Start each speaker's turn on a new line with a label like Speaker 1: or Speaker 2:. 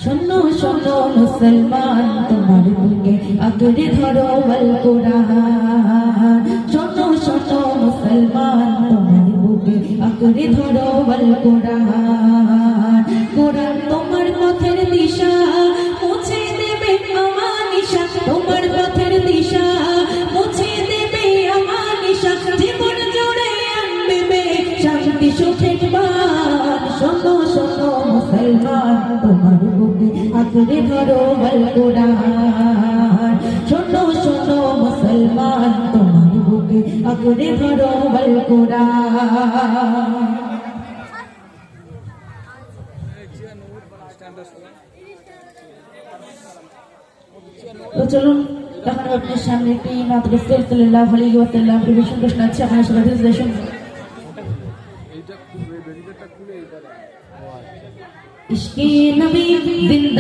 Speaker 1: শোনো শোনো মুসলমান তোমার বুকে আঁকড়ে ধরো আল কোরআন। শোনো শোনো মুসলমান তোমার বুকে আঁকড়ে ধরো আল কোরআন। কোরআন তোমার পথের দিশা মুছে দেবে আমানিশা, তোমার পথের দিশা মুছে দেবে আমানিশা, জীবন জুড়ে আনবে শান্তি সুখের বান। শোনো শোনো মুসলমান তোমার বুকে আঁকড়ে ধরো আল কোরআন। শোনো শোনো মুসলমান তোমার বুকে আঁকড়ে ধরো আল কোরআন। তো চলুন এখন আপনার সামনে একটি নাত রাসূল সাল্লাল্লাহু আলাইহি ওয়াসাল্লাম পরিবেশন করছেন। আছে আপনার সবাই শুনুন। ইশকে নবী জিন্দা